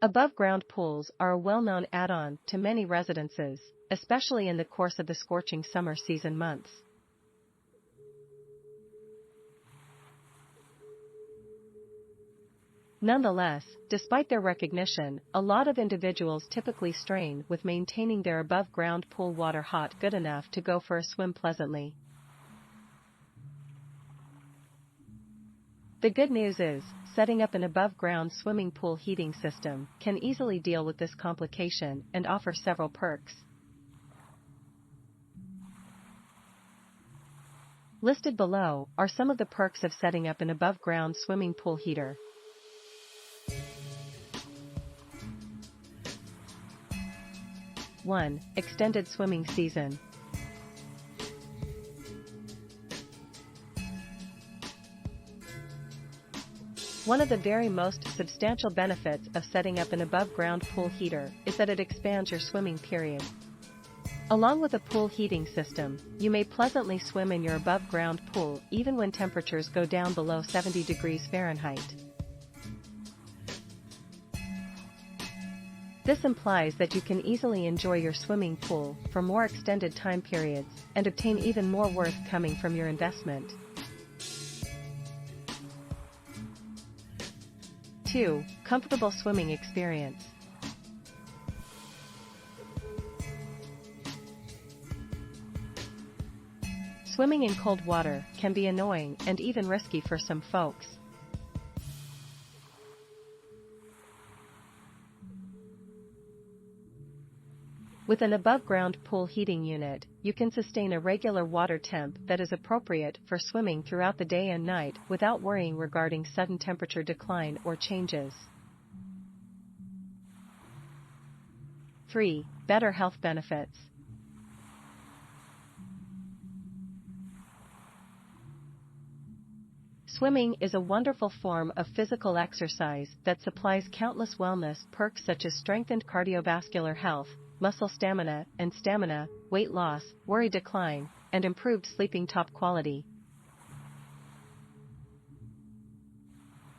Above-ground pools are a well-known add-on to many residences, especially in the course of the scorching summer season months. Nonetheless, despite their recognition, a lot of individuals typically strain with maintaining their above-ground pool water hot good enough to go for a swim pleasantly. The good news is, setting up an above-ground swimming pool heating system can easily deal with this complication and offer several perks. Listed below are some of the perks of setting up an above-ground swimming pool heater. (1) Extended swimming season. One of the very most substantial benefits of setting up an above-ground pool heater is that it expands your swimming period. Along with a pool heating system, you may pleasantly swim in your above-ground pool even when temperatures go down below 70 degrees Fahrenheit. This implies that you can easily enjoy your swimming pool for more extended time periods and obtain even more worth coming from your investment. 2. Comfortable swimming experience. Swimming in cold water can be annoying and even risky for some folks. With an above-ground pool heating unit, you can sustain a regular water temp that is appropriate for swimming throughout the day and night without worrying regarding sudden temperature decline or changes. 3. Better health benefits. Swimming is a wonderful form of physical exercise that supplies countless wellness perks such as strengthened cardiovascular health, muscle stamina, weight loss, worry decline, and improved sleeping top quality.